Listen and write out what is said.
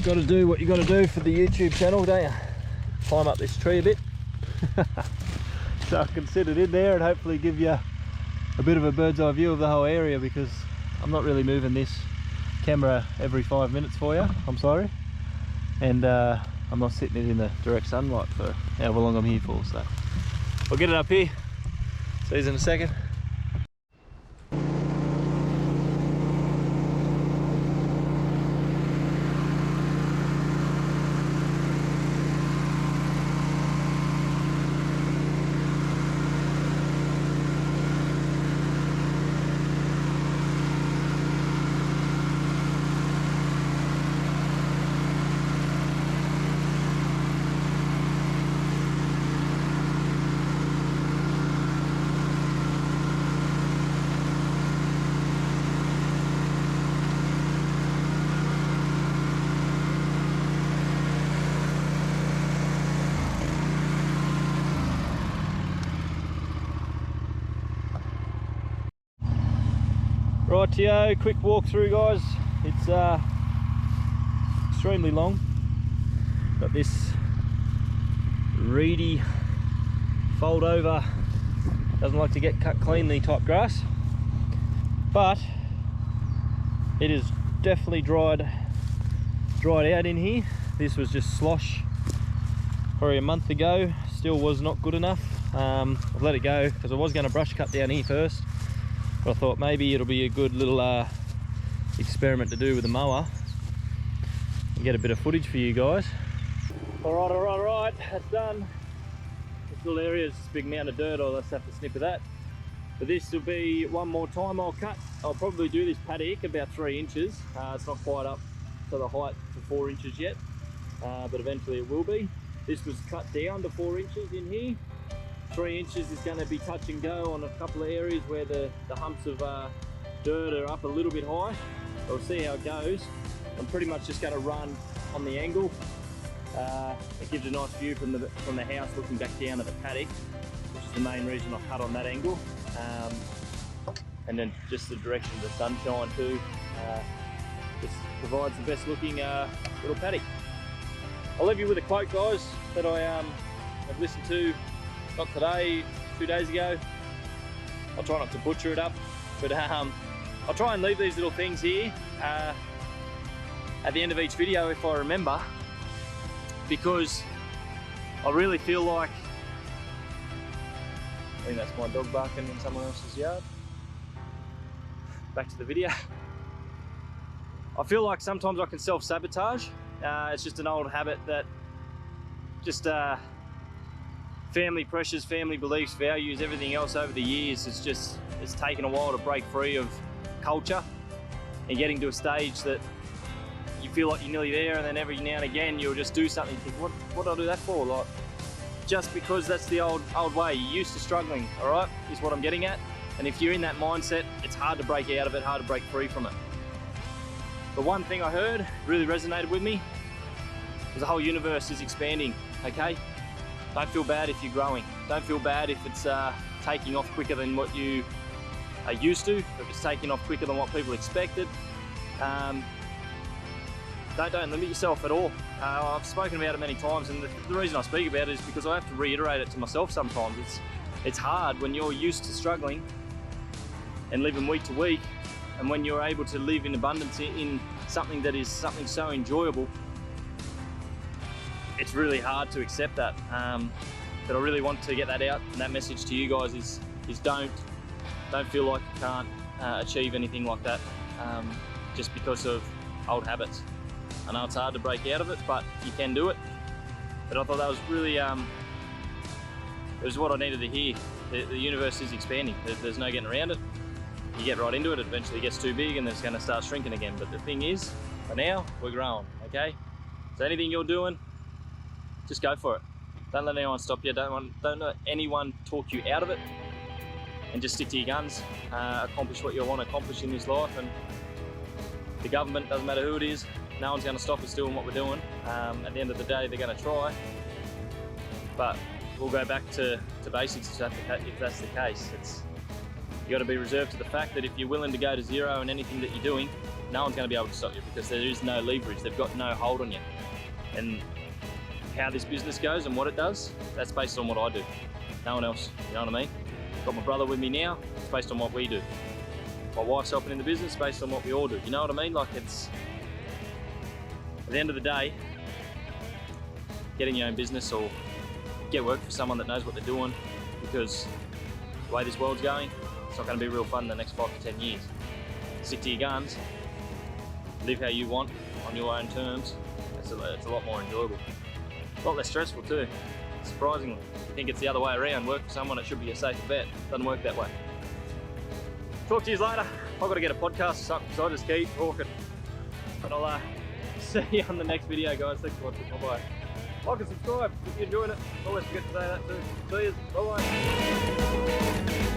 Got to do what you got to do for the YouTube channel, don't you? Climb up this tree a bit. So I can sit it in there and hopefully give you a bit of a bird's eye view of the whole area, because I'm not really moving this camera every 5 minutes for you, I'm sorry. And I'm not sitting it in the direct sunlight for however long I'm here for, so I'll get it up here. See you in a second. Rightio, quick walkthrough guys. It's extremely long. Got this reedy, fold over, doesn't like to get cut cleanly type grass, but it is definitely dried out in here. This was just slosh probably a month ago, still was not good enough. I've let it go because I was going to brush cut down here first, but I thought maybe it'll be a good little experiment to do with the mower and get a bit of footage for you guys. Alright, that's done. This little area is just a big mound of dirt, I'll just have to snip of that. But this will be one more time I'll cut. I'll probably do this paddock about 3 inches. It's not quite up to the height for 4 inches yet, but eventually it will be. This was cut down to 4 inches in here. 3 inches is going to be touch and go on a couple of areas where the humps of dirt are up a little bit high. We'll see how it goes. I'm pretty much just going to run on the angle. It gives a nice view from the house looking back down at the paddock, which is the main reason I cut on that angle. And then just the direction of the sunshine too. Just provides the best looking little paddock. I'll leave you with a quote guys that I have listened to, not today, 2 days ago. I'll try not to butcher it up, but I'll try and leave these little things here at the end of each video if I remember, because I really feel like, I think that's my dog barking in someone else's yard. Back to the video. I feel like sometimes I can self-sabotage. It's just an old habit that just family pressures, family beliefs, values, everything else over the years, it's taken a while to break free of culture and getting to a stage that you feel like you're nearly there, and then every now and again you'll just do something, think, what do I do that for? Like, just because that's the old way. You're used to struggling, all right, is what I'm getting at. And if you're in that mindset, it's hard to break out of it, hard to break free from it. The one thing I heard really resonated with me was the whole universe is expanding, okay? Don't feel bad if you're growing. Don't feel bad if it's taking off quicker than what you are used to, if it's taking off quicker than what people expected. Don't limit yourself at all. I've spoken about it many times, and the reason I speak about it is because I have to reiterate it to myself sometimes. It's hard when you're used to struggling and living week to week, and when you're able to live in abundance in something that is something so enjoyable, it's really hard to accept that. But I really want to get that out, and that message to you guys is don't feel like you can't achieve anything like that just because of old habits. I know it's hard to break out of it, but you can do it. But I thought that was really, it was what I needed to hear. The universe is expanding. There's no getting around it. You get right into it, it eventually gets too big and it's going to start shrinking again. But the thing is, for now, we're growing, okay? So anything you're doing, just go for it. Don't let anyone stop you. Don't let anyone talk you out of it. And just stick to your guns. Accomplish what you want to accomplish in this life. And the government, doesn't matter who it is, no one's going to stop us doing what we're doing. At the end of the day, they're going to try. But we'll go back to basics if that's the case. You got to be reserved to the fact that if you're willing to go to zero in anything that you're doing, no one's going to be able to stop you because there is no leverage. They've got no hold on you. And how this business goes and what it does, that's based on what I do. No one else, you know what I mean? Got my brother with me now, it's based on what we do. My wife's helping in the business based on what we all do. You know what I mean? Like, it's, at the end of the day, getting your own business or get work for someone that knows what they're doing, because the way this world's going, it's not going to be real fun in the next 5 to 10 years. Stick to your guns, live how you want on your own terms. It's a lot more enjoyable. A lot less stressful too, surprisingly. You think it's the other way around, work for someone, it should be a safer bet. Doesn't work that way. Talk to you later. I've got to get a podcast or something, so I'll just keep talking. But I'll see you on the next video, guys. Thanks for watching. Bye-bye. Like and subscribe if you're enjoying it. Always forget to say that too. See you. Bye-bye.